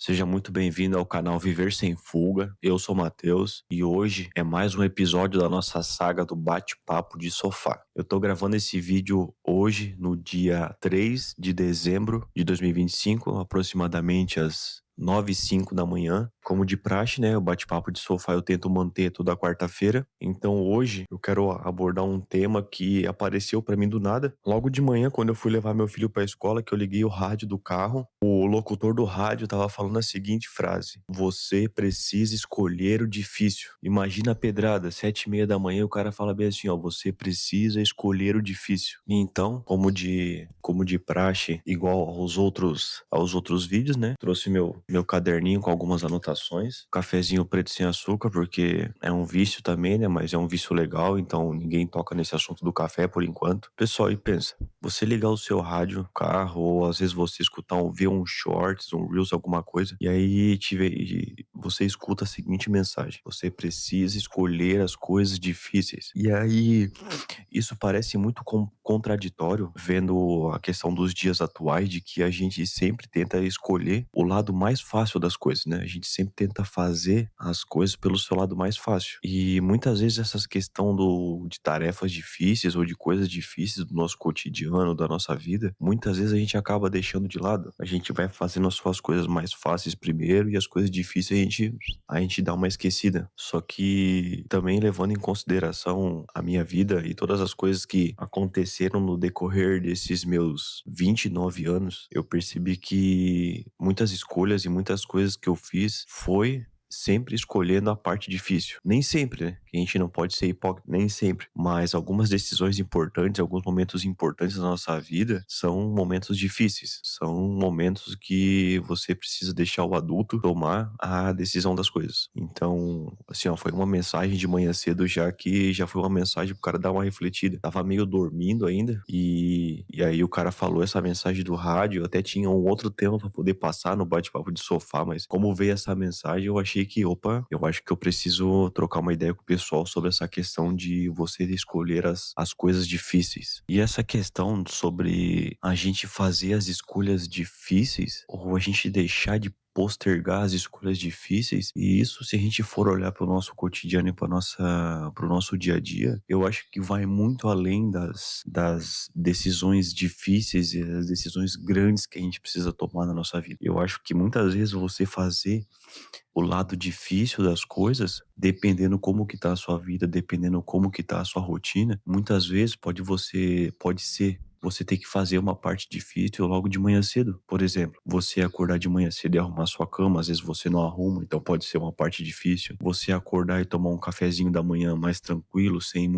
Seja muito bem-vindo ao canal Viver Sem Fuga. Eu sou o Matheus e hoje é mais um episódio da nossa saga do bate-papo de sofá. Eu tô gravando esse vídeo hoje, no dia 3 de dezembro de 2025, aproximadamente às 9h05 da manhã. Como de praxe, né? O bate-papo de sofá eu tento manter toda quarta-feira. Então hoje eu quero abordar um tema que apareceu pra mim do nada. Logo de manhã, quando eu fui levar meu filho pra escola, que eu liguei o rádio do carro, o locutor do rádio tava falando a seguinte frase: você precisa escolher o difícil. Imagina a pedrada, 7h30 da manhã, o cara fala bem assim, ó, você precisa escolher o difícil. E então, como de praxe, igual aos outros vídeos, né? Trouxe meu caderninho com algumas anotações, cafezinho preto sem açúcar, porque é um vício também, né? Mas é um vício legal, então ninguém toca nesse assunto do café por enquanto. Pessoal, e pensa, você ligar o seu rádio, carro, ou às vezes você escutar ver um shorts, um reels, alguma coisa, e aí você escuta a seguinte mensagem: você precisa escolher as coisas difíceis. E aí, isso parece muito contraditório, vendo a questão dos dias atuais, de que a gente sempre tenta escolher o lado mais fácil das coisas, né? A gente sempre tenta fazer as coisas pelo seu lado mais fácil. E muitas vezes essas questão de tarefas difíceis ou de coisas difíceis do nosso cotidiano, da nossa vida, muitas vezes a gente acaba deixando de lado. A gente vai fazendo as suas coisas mais fáceis primeiro e as coisas difíceis a gente dá uma esquecida. Só que também levando em consideração a minha vida e todas as coisas que aconteceram no decorrer desses meus 29 anos, eu percebi que muitas escolhas e muitas coisas que eu fiz foi sempre escolhendo a parte difícil. Nem sempre, né? Que a gente não pode ser hipócrita, nem sempre. Mas algumas decisões importantes, alguns momentos importantes da nossa vida são momentos difíceis. São momentos que você precisa deixar o adulto tomar a decisão das coisas. Então, assim, ó, foi uma mensagem de manhã cedo já que já foi uma mensagem pro cara dar uma refletida. Tava meio dormindo ainda e aí o cara falou essa mensagem do rádio. Eu até tinha um outro tema pra poder passar no bate-papo de sofá, mas como veio essa mensagem, eu achei que, opa, eu acho que eu preciso trocar uma ideia com o pessoal sobre essa questão de você escolher as coisas difíceis. E essa questão sobre a gente fazer as escolhas difíceis ou a gente deixar de postergar as escolhas difíceis, e isso, se a gente for olhar para o nosso cotidiano e para o nosso dia a dia, eu acho que vai muito além das decisões difíceis e das decisões grandes que a gente precisa tomar na nossa vida. Eu acho que muitas vezes você fazer o lado difícil das coisas, dependendo como que tá a sua vida, dependendo como que tá a sua rotina, muitas vezes pode ser você ter que fazer uma parte difícil logo de manhã cedo. Por exemplo, você acordar de manhã cedo e arrumar sua cama, às vezes você não arruma, então pode ser uma parte difícil. Você acordar e tomar um cafezinho da manhã mais tranquilo, sem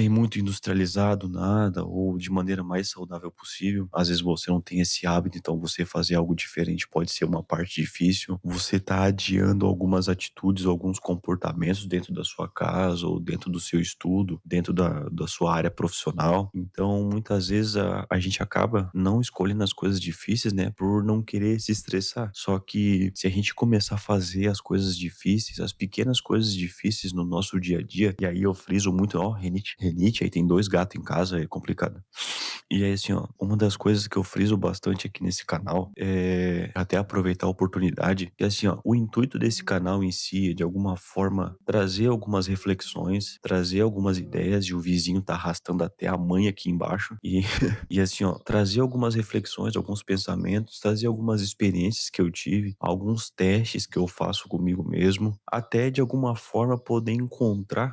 muito industrializado, nada, ou de maneira mais saudável possível. Às vezes você não tem esse hábito, então você fazer algo diferente pode ser uma parte difícil. Você tá adiando algumas atitudes, alguns comportamentos dentro da sua casa ou dentro do seu estudo, dentro da sua área profissional. Então, muitas vezes a gente acaba não escolhendo as coisas difíceis, né, por não querer se estressar. Só que se a gente começar a fazer as coisas difíceis, as pequenas coisas difíceis no nosso dia a dia, e aí eu friso muito, ó, rinite, aí tem 2 gatos em casa, é complicado. E aí, assim, ó, uma das coisas que eu friso bastante aqui nesse canal é até aproveitar a oportunidade, que assim, ó, o intuito desse canal em si é, de alguma forma, trazer algumas reflexões, trazer algumas ideias, e o vizinho tá arrastando até a mãe aqui embaixo, e, e assim, ó, trazer algumas reflexões, alguns pensamentos, trazer algumas experiências que eu tive, alguns testes que eu faço comigo mesmo, até de alguma forma poder encontrar,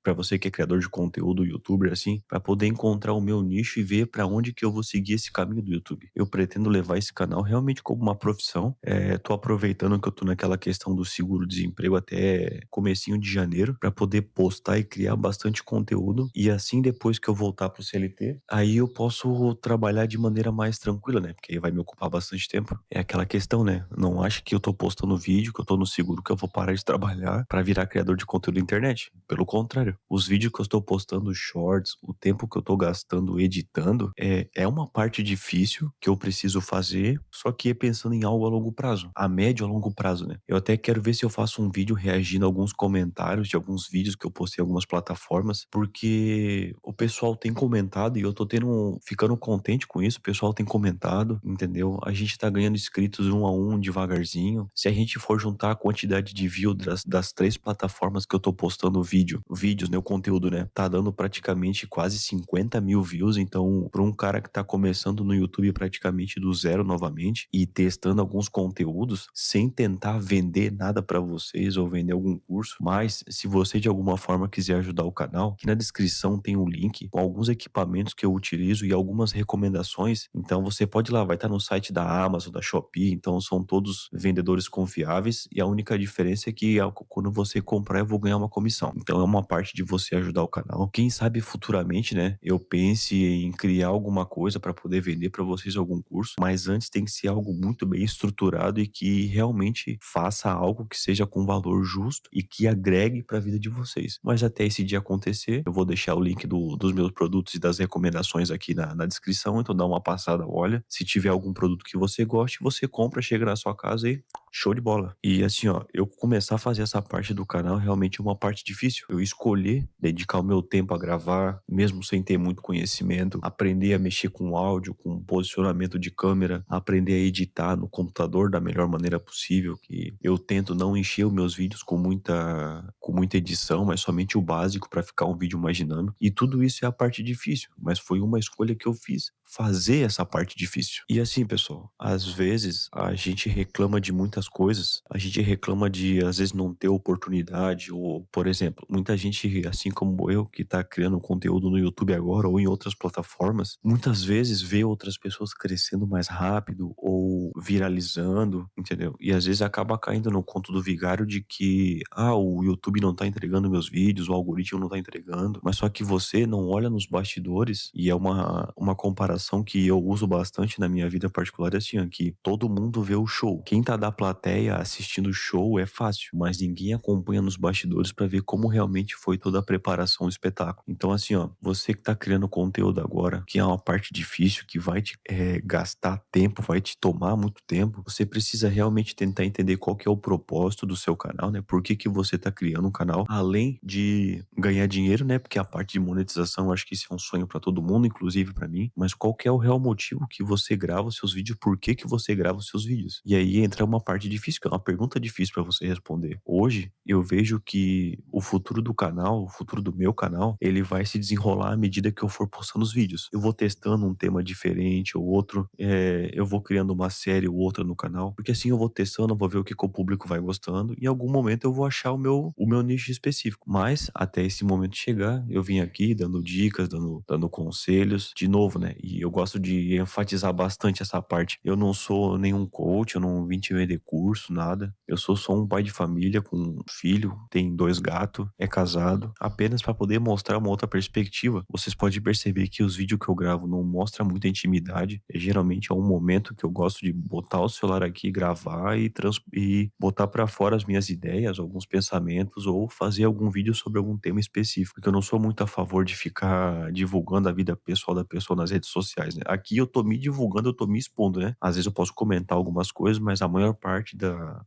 para você que é criador de conteúdo, youtuber, assim, para poder encontrar o meu nicho e ver para onde que eu vou seguir esse caminho do YouTube. Eu pretendo levar esse canal realmente como uma profissão. Tô aproveitando que eu tô naquela questão do seguro-desemprego até comecinho de janeiro para poder postar e criar bastante conteúdo, e assim, depois que eu voltar pro CLT, aí eu posso trabalhar de maneira mais tranquila, né? Porque aí vai me ocupar bastante tempo. É aquela questão, né? Não acho que eu tô postando vídeo, que eu tô no seguro, que eu vou parar de trabalhar para virar criador de conteúdo na internet. Pelo contrário, os vídeos que eu estou postando, shorts, o tempo que eu tô gastando editando, é uma parte difícil que eu preciso fazer, só que é pensando em algo a longo prazo, a médio a longo prazo, né? Eu até quero ver se eu faço um vídeo reagindo a alguns comentários de alguns vídeos que eu postei em algumas plataformas, porque o pessoal tem comentado e eu tô tendo ficando contente com isso, o pessoal tem comentado, entendeu? A gente tá ganhando inscritos um a um devagarzinho. Se a gente for juntar a quantidade de views das 3 plataformas que eu tô postando vídeos, né, o conteúdo, né, tá dando praticamente quase 50.000 views, então pra um cara que tá começando no YouTube praticamente do zero novamente e testando alguns conteúdos, sem tentar vender nada pra vocês ou vender algum curso, mas se você de alguma forma quiser ajudar o canal, aqui na descrição tem um link com alguns equipamentos que eu utilizo e algumas recomendações, então você pode ir lá, vai estar no site da Amazon, da Shopee, então são todos vendedores confiáveis e a única diferença é que quando você comprar eu vou ganhar uma comissão. Então é uma parte de você ajudar o canal. Quem sabe futuramente, né, eu pense em criar alguma coisa para poder vender para vocês algum curso, mas antes tem que ser algo muito bem estruturado e que realmente faça algo que seja com valor justo e que agregue para a vida de vocês. Mas até esse dia acontecer, eu vou deixar o link dos meus produtos e das recomendações aqui na descrição, então dá uma passada, olha. Se tiver algum produto que você goste, você compra, chega na sua casa e show de bola. E assim, ó, eu começar a fazer essa parte do canal realmente é uma parte difícil. Eu escolher dedicar o meu tempo a gravar, mesmo sem ter muito conhecimento, aprender a mexer com áudio, com posicionamento de câmera, aprender a editar no computador da melhor maneira possível, que eu tento não encher os meus vídeos com muita edição, mas somente o básico para ficar um vídeo mais dinâmico. E tudo isso é a parte difícil, mas foi uma escolha que eu fiz, fazer essa parte difícil. E assim, pessoal, às vezes a gente reclama de muitas coisas, a gente reclama de às vezes não ter oportunidade ou, por exemplo, muita gente, assim como eu, que tá criando conteúdo no YouTube agora ou em outras plataformas, muitas vezes vê outras pessoas crescendo mais rápido ou viralizando, entendeu? E às vezes acaba caindo no conto do vigário de que, o YouTube não tá entregando meus vídeos, o algoritmo não tá entregando, mas só que você não olha nos bastidores e é uma comparação que eu uso bastante na minha vida particular, é assim, ó, que todo mundo vê o show. Quem tá da plateia assistindo o show é fácil, mas ninguém acompanha nos bastidores pra ver como realmente foi toda a preparação do espetáculo. Então, assim, ó, você que tá criando conteúdo agora, que é uma parte difícil, que vai te gastar tempo, vai te tomar muito tempo, você precisa realmente tentar entender qual que é o propósito do seu canal, né? Por que que você tá criando um canal, além de ganhar dinheiro, né? Porque a parte de monetização, eu acho que isso é um sonho pra todo mundo, inclusive pra mim, mas qual que é o real motivo que você grava os seus vídeos, por que que você grava os seus vídeos? E aí entra uma parte difícil, que é uma pergunta difícil pra você responder. Hoje, eu vejo que o futuro do canal, o futuro do meu canal, ele vai se desenrolar à medida que eu for postando os vídeos. Eu vou testando um tema diferente ou outro, eu vou criando uma série ou outra no canal, porque assim eu vou testando, eu vou ver o que que o público vai gostando e em algum momento eu vou achar o meu nicho específico. Mas até esse momento chegar, eu vim aqui dando dicas, dando conselhos, de novo, né? E eu gosto de enfatizar bastante essa parte. Eu não sou nenhum coach, eu não vim te vender curso, nada. Eu sou só um pai de família com um filho, tem 2 gatos, é casado, apenas para poder mostrar uma outra perspectiva. Vocês podem perceber que os vídeos que eu gravo não mostram muita intimidade. Geralmente é um momento que eu gosto de botar o celular aqui, gravar e botar para fora as minhas ideias, alguns pensamentos ou fazer algum vídeo sobre algum tema específico. Porque eu não sou muito a favor de ficar divulgando a vida pessoal da pessoa nas redes sociais, né? Aqui eu tô me divulgando, eu tô me expondo, né? Às vezes eu posso comentar algumas coisas, mas a maior parte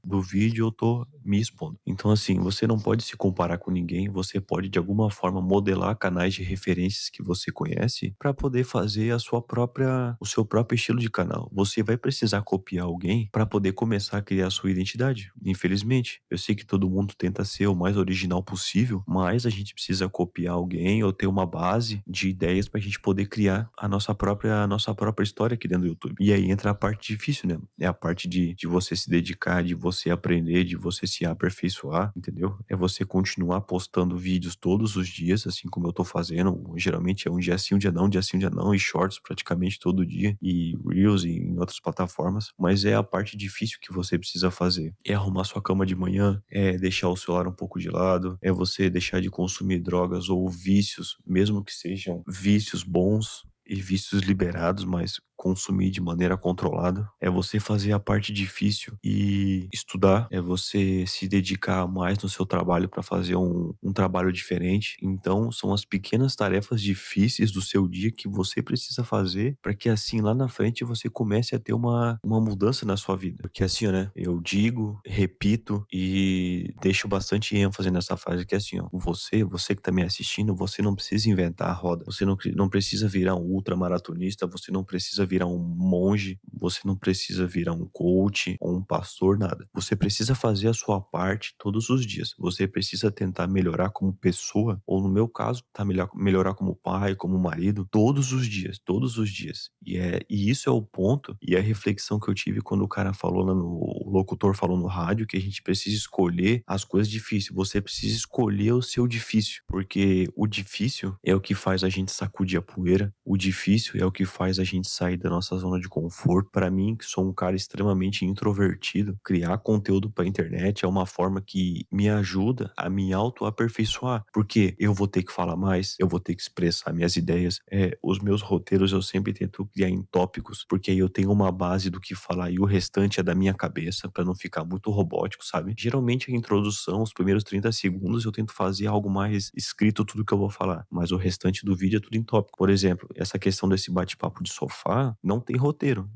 do vídeo eu tô me expondo. Então, assim, você não pode se comparar com ninguém, você pode de alguma forma modelar canais de referências que você conhece para poder fazer o seu próprio estilo de canal. Você vai precisar copiar alguém para poder começar a criar a sua identidade. Infelizmente, eu sei que todo mundo tenta ser o mais original possível, mas a gente precisa copiar alguém ou ter uma base de ideias para a gente poder criar a nossa própria história aqui dentro do YouTube. E aí entra a parte difícil, né? É a parte de você se dedicar, de você aprender, de você se aperfeiçoar, entendeu? É você continuar postando vídeos todos os dias, assim como eu tô fazendo. Geralmente é um dia sim, um dia não, um dia sim, um dia não, e shorts praticamente todo dia, e Reels e em outras plataformas. Mas é a parte difícil que você precisa fazer. É arrumar sua cama de manhã, é deixar o celular um pouco de lado, é você deixar de consumir drogas ou vícios, mesmo que sejam vícios bons e vícios liberados, mas consumir de maneira controlada, é você fazer a parte difícil e estudar, é você se dedicar mais no seu trabalho para fazer um trabalho diferente. Então, são as pequenas tarefas difíceis do seu dia que você precisa fazer para que assim lá na frente você comece a ter uma mudança na sua vida. Porque assim, ó, né? Eu digo, repito e deixo bastante ênfase nessa frase que é assim, ó, você que tá me assistindo, você não precisa inventar a roda, você não precisa virar um ultramaratonista, você não precisa virar um monge, você não precisa virar um coach ou um pastor, nada. Você precisa fazer a sua parte todos os dias. Você precisa tentar melhorar como pessoa, ou no meu caso, tá melhorar como pai, como marido, todos os dias, todos os dias. E isso é o ponto e a reflexão que eu tive quando o cara falou lá no, o locutor falou no rádio que a gente precisa escolher as coisas difíceis. Você precisa escolher o seu difícil, porque o difícil é o que faz a gente sacudir a poeira, o difícil é o que faz a gente sair da nossa zona de conforto. Para mim, que sou um cara extremamente introvertido, criar conteúdo para internet é uma forma que me ajuda a me autoaperfeiçoar, porque eu vou ter que falar mais, eu vou ter que expressar minhas ideias. Os meus roteiros eu sempre tento criar em tópicos, porque aí eu tenho uma base do que falar e o restante é da minha cabeça, para não ficar muito robótico, sabe? Geralmente a introdução, os primeiros 30 segundos, eu tento fazer algo mais escrito tudo que eu vou falar, mas o restante do vídeo é tudo em tópico. Por exemplo, essa questão desse bate-papo de sofá, não tem roteiro.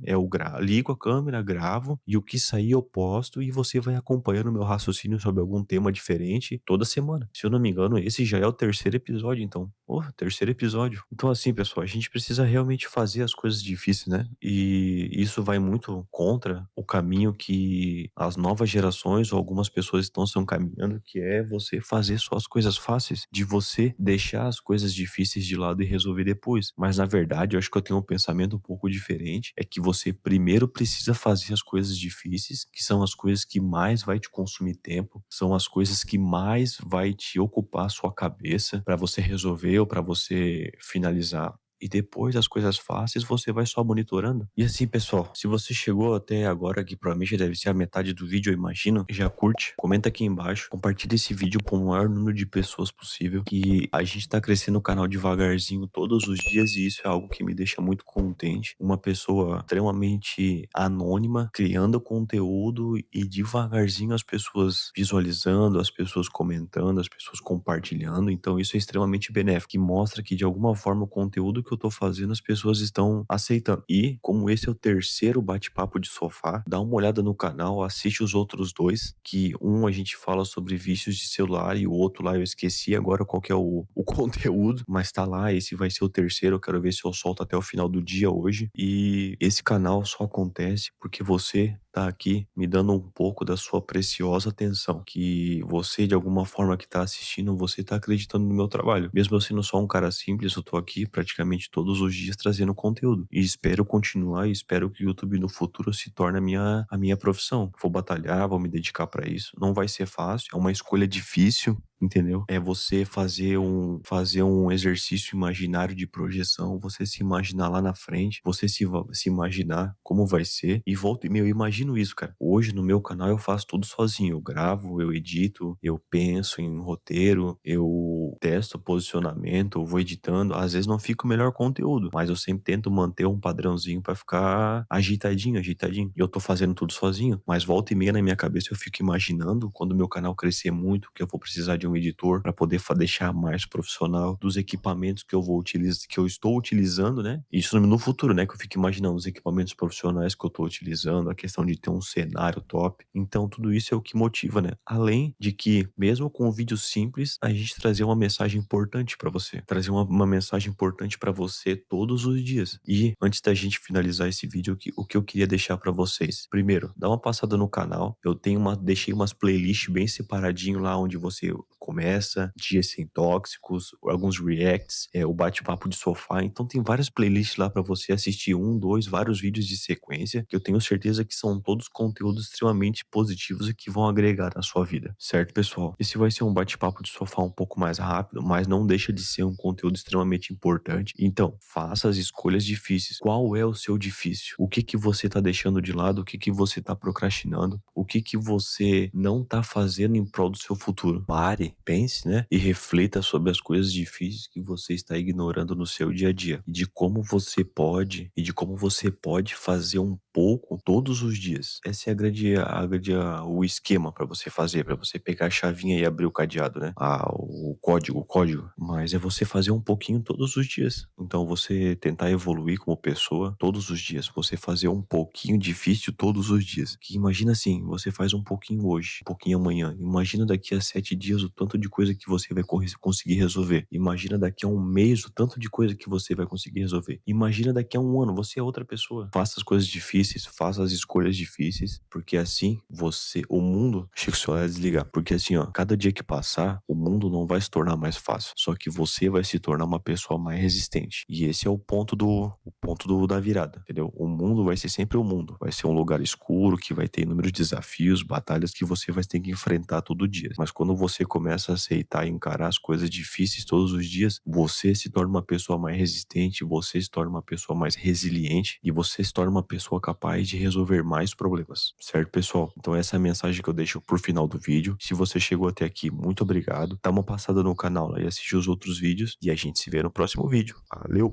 Ligo a câmera, gravo e o que sair eu posto e você vai acompanhando meu raciocínio sobre algum tema diferente toda semana. Se eu não me engano, esse já é o terceiro episódio, então. Terceiro episódio. Então, assim, pessoal, a gente precisa realmente fazer as coisas difíceis, né? E isso vai muito contra o caminho que as novas gerações ou algumas pessoas estão caminhando, que é você fazer só as coisas fáceis, de você deixar as coisas difíceis de lado e resolver depois. Mas, na verdade, eu acho que eu tenho um pensamento um pouco diferente, é que você primeiro precisa fazer as coisas difíceis, que são as coisas que mais vai te consumir tempo, são as coisas que mais vai te ocupar a sua cabeça para você resolver ou para você finalizar. E depois as coisas fáceis você vai só monitorando. E assim, pessoal, se você chegou até agora, que provavelmente deve ser a metade do vídeo, eu imagino, já curte, comenta aqui embaixo, compartilha esse vídeo para o maior número de pessoas possível, que a gente tá crescendo o canal devagarzinho todos os dias e isso é algo que me deixa muito contente. Uma pessoa extremamente anônima, criando conteúdo e devagarzinho as pessoas visualizando, as pessoas comentando, as pessoas compartilhando. Então isso é extremamente benéfico e mostra que de alguma forma o conteúdo que eu tô fazendo as pessoas estão aceitando. E como esse é o terceiro bate-papo de sofá, dá uma olhada no canal, assiste os outros dois, que um a gente fala sobre vícios de celular e o outro lá eu esqueci agora qual que é o conteúdo, mas tá lá, esse vai ser o terceiro, eu quero ver se eu solto até o final do dia hoje. E esse canal só acontece porque você tá aqui me dando um pouco da sua preciosa atenção, que você de alguma forma que tá assistindo, você tá acreditando no meu trabalho. Mesmo eu sendo só um cara simples, eu tô aqui praticamente todos os dias trazendo conteúdo. E espero continuar e espero que o YouTube no futuro se torne a minha profissão. Vou batalhar, vou me dedicar pra isso. Não vai ser fácil, é uma escolha difícil, entendeu? É você fazer um exercício imaginário de projeção, você se imaginar lá na frente, você se imaginar como vai ser. E volta e meia, eu imagino isso, cara. Hoje no meu canal eu faço tudo sozinho. Eu gravo, eu edito, eu penso em roteiro, eu testo posicionamento, eu vou editando. Às vezes não fica o melhor conteúdo, mas eu sempre tento manter um padrãozinho pra ficar ajeitadinho, ajeitadinho. E eu tô fazendo tudo sozinho, mas volta e meia na minha cabeça eu fico imaginando quando o meu canal crescer muito, que eu vou precisar de um editor para poder deixar mais profissional, dos equipamentos que eu vou utilizar, que eu estou utilizando, né? Isso no futuro, né? Que eu fico imaginando os equipamentos profissionais que eu estou utilizando, a questão de ter um cenário top. Então, tudo isso é o que motiva, né? Além de que, mesmo com um vídeo simples, a gente trazer uma mensagem importante para você, trazer uma mensagem importante para você todos os dias. E antes da gente finalizar esse vídeo, o que eu queria deixar para vocês? Primeiro, dá uma passada no canal. Deixei umas playlists bem separadinho lá onde você começa, dias sem tóxicos, alguns reacts, o bate-papo de sofá. Então tem várias playlists lá para você assistir vários vídeos de sequência, que eu tenho certeza que são todos conteúdos extremamente positivos e que vão agregar na sua vida, certo, pessoal? Esse vai ser um bate-papo de sofá um pouco mais rápido, mas não deixa de ser um conteúdo extremamente importante. Então, faça as escolhas difíceis. Qual é o seu difícil? O que que você tá deixando de lado? O que que você tá procrastinando? O que que você não tá fazendo em prol do seu futuro? Pare pense, né? E reflita sobre as coisas difíceis que você está ignorando no seu dia a dia. E de como você pode fazer um pouco todos os dias. Essa é o esquema para você fazer, para você pegar a chavinha e abrir o cadeado, né? O código. Mas é você fazer um pouquinho todos os dias. Então você tentar evoluir como pessoa todos os dias. Você fazer um pouquinho difícil todos os dias. Que imagina assim, você faz um pouquinho hoje, um pouquinho amanhã. Imagina daqui a 7 dias o tanto de coisa que você vai conseguir resolver. Imagina daqui a um mês o tanto de coisa que você vai conseguir resolver. Imagina daqui a um ano, você é outra pessoa. Faça as coisas difíceis, faça as escolhas difíceis, porque assim o mundo, Chico, só é desligar, porque assim, ó, cada dia que passar, o mundo não vai se tornar mais fácil, só que você vai se tornar uma pessoa mais resistente. E esse é da virada, entendeu? O mundo vai ser sempre o mundo, vai ser um lugar escuro que vai ter inúmeros desafios, batalhas que você vai ter que enfrentar todo dia. Mas quando você começa a aceitar e encarar as coisas difíceis todos os dias, você se torna uma pessoa mais resistente, você se torna uma pessoa mais resiliente e você se torna uma pessoa capaz de resolver mais problemas, certo, pessoal? Então essa é a mensagem que eu deixo por final do vídeo. Se você chegou até aqui, muito obrigado. Dá uma passada no canal lá e assiste os outros vídeos e a gente se vê no próximo vídeo. Valeu!